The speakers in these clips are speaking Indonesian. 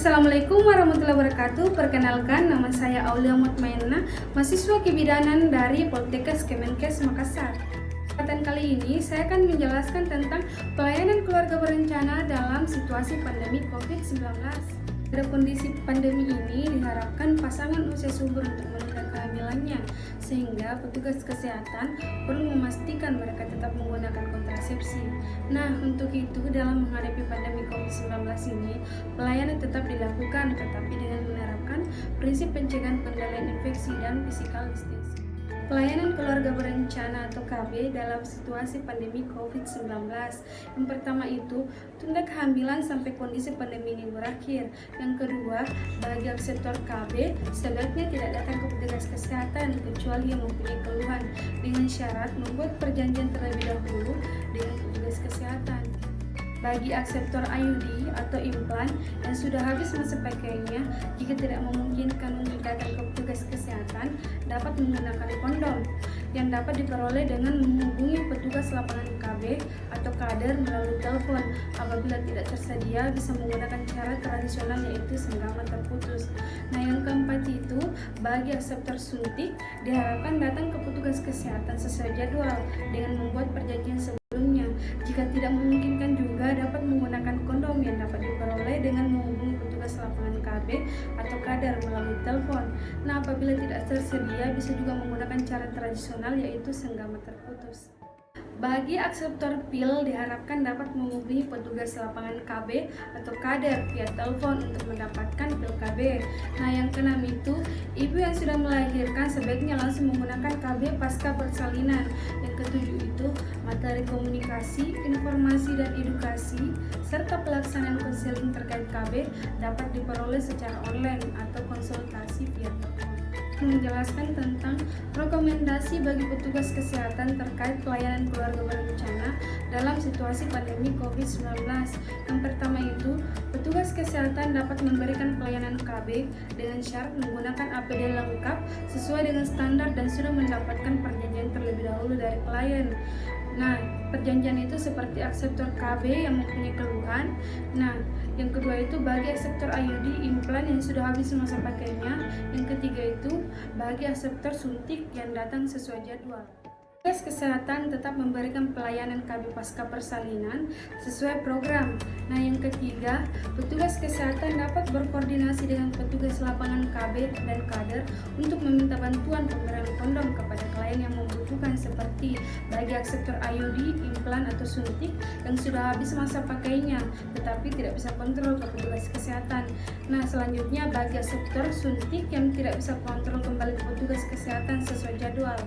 Assalamualaikum warahmatullahi wabarakatuh. Perkenalkan, nama saya Aulia Mutmainah, mahasiswa kebidanan dari Poltekkes Kemenkes Makassar. Kesempatan kali ini saya akan menjelaskan tentang pelayanan keluarga berencana dalam situasi pandemi COVID-19. Pada kondisi pandemi ini diharapkan pasangan usia subur untuk menunda kehamilannya, sehingga petugas kesehatan perlu memastikan mereka tetap menggunakan kontrasepsi. Nah, untuk itu dalam menghadapi pandemi COVID-19 ini, pelayanan tetap dilakukan, tetapi dengan menerapkan prinsip pencegahan pengendalian infeksi dan physical distancing. Pelayanan keluarga berencana atau KB dalam situasi pandemi COVID-19. Yang pertama itu, tunda kehamilan sampai kondisi pandemi ini berakhir. Yang kedua, bagi sektor KB, sebaiknya tidak datang ke petugas kesehatan kecuali yang mempunyai keluhan, dengan syarat membuat perjanjian terlebih dahulu dengan petugas kesehatan. Bagi akseptor IUD atau implan yang sudah habis masa pakainya, jika tidak memungkinkan untuk datang ke petugas kesehatan, dapat menggunakan kondom yang dapat diperoleh dengan menghubungi petugas lapangan KB atau kader melalui telepon. Apabila tidak tersedia, bisa menggunakan cara tradisional yaitu senggama terputus. Nah, yang keempat itu, bagi akseptor suntik, diharapkan datang ke petugas kesehatan sesuai jadwal dengan membuat perjanjian sebelumnya. Jika tidak memungkinkan juga dapat menggunakan kondom yang dapat diperoleh dengan menghubungi petugas lapangan KB atau kader melalui telepon. Nah, apabila tidak tersedia bisa juga menggunakan cara tradisional yaitu senggama terputus. Bagi akseptor pil diharapkan dapat menghubungi petugas lapangan KB atau kader via telepon untuk mendapatkan pil KB. Nah, yang keenam itu, ibu yang sudah melahirkan sebaiknya langsung menggunakan KB pasca persalinan. Yang ketujuh itu, materi komunikasi, informasi dan edukasi serta pelaksanaan konseling terkait KB dapat diperoleh secara online atau konsultasi via telepon. Menjelaskan tentang rekomendasi bagi petugas kesehatan terkait pelayanan keluarga berencana dalam situasi pandemi COVID-19. Yang pertama itu, petugas kesehatan dapat memberikan pelayanan KB dengan syarat menggunakan APD lengkap sesuai dengan standar dan sudah mendapatkan perjanjian terlebih dahulu dari klien. Nah, perjanjian itu seperti akseptor KB yang mempunyai keluhan. Nah, yang kedua itu bagi akseptor IUD implan yang sudah habis masa pakainya. Yang ketiga itu bagi akseptor suntik yang datang sesuai jadwal. Petugas kesehatan tetap memberikan pelayanan KB pasca persalinan sesuai program. Nah, yang ketiga, petugas kesehatan dapat berkoordinasi dengan petugas lapangan KB dan kader untuk meminta bantuan pemberian kondom kepada klien yang membutuhkan, seperti bagi akseptor IUD, implan atau suntik yang sudah habis masa pakainya tetapi tidak bisa kontrol ke petugas kesehatan. Nah, selanjutnya bagi akseptor suntik yang tidak bisa kontrol kembali ke petugas kesehatan sesuai jadwal.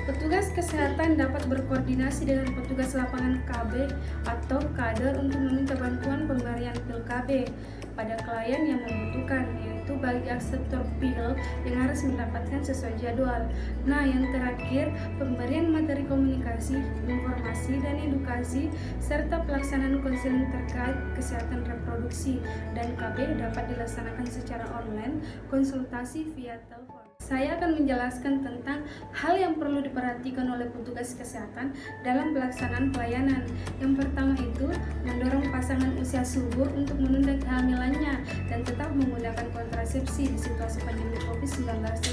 Petugas kesehatan dapat berkoordinasi dengan petugas lapangan KB atau kader untuk meminta bantuan pemberian pil KB pada klien yang membutuhkan, yaitu bagi akseptor pil yang harus mendapatkan sesuai jadwal. Nah, yang terakhir, pemberian materi komunikasi, informasi dan edukasi serta pelaksanaan konseling terkait kesehatan reproduksi dan KB dapat dilaksanakan secara online, konsultasi via telepon. Saya akan menjelaskan tentang hal yang perlu diperhatikan oleh petugas kesehatan dalam pelaksanaan pelayanan. Yang pertama itu, mendorong pasangan usia subur untuk menunda kehamilannya dan tetap menggunakan kontrasepsi di situasi pandemi COVID-19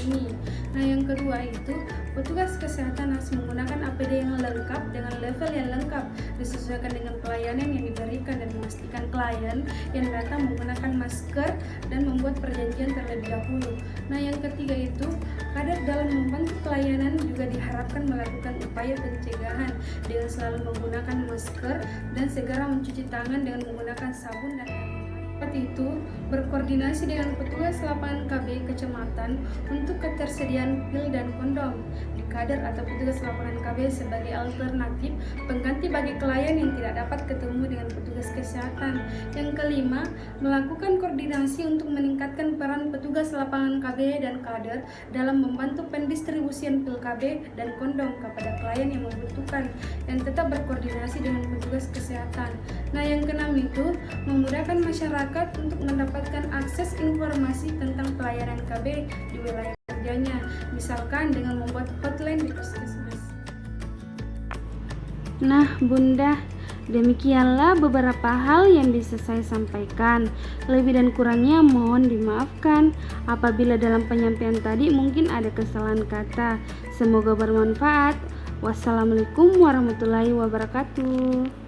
ini. Nah, yang kedua itu, petugas kesehatan harus menggunakan APD yang lengkap dengan level yang lengkap, disesuaikan dengan pelayanan yang diberikan dan memastikan klien yang datang menggunakan masker dan membuat perjanjian terlebih dahulu. Nah, yang ketiga itu, kader dalam membantu pelayanan juga diharapkan melakukan upaya pencegahan dengan selalu menggunakan masker dan segera mencuci tangan dengan menggunakan sabun dan air. Seperti itu, berkoordinasi dengan petugas lapangan KB kecamatan untuk ketersediaan pil dan kondom di kader atau petugas lapangan KB sebagai alternatif pengganti bagi klien yang tidak dapat ketemu dengan petugas kesehatan. Yang kelima, melakukan koordinasi untuk meningkatkan peran petugas lapangan KB dan kader dalam membantu pendistribusian pil KB dan kondom kepada klien yang membutuhkan dan tetap berkoordinasi dengan petugas kesehatan. Nah, yang keenam itu memudahkan masyarakat untuk mendapatkan akses informasi tentang pelayanan KB di wilayah kerjanya, misalkan dengan membuat hotline di puskesmas. Nah, Bunda, demikianlah beberapa hal yang bisa saya sampaikan. Lebih dan kurangnya mohon dimaafkan. Apabila dalam penyampaian tadi mungkin ada kesalahan kata. Semoga bermanfaat. Wassalamualaikum warahmatullahi wabarakatuh.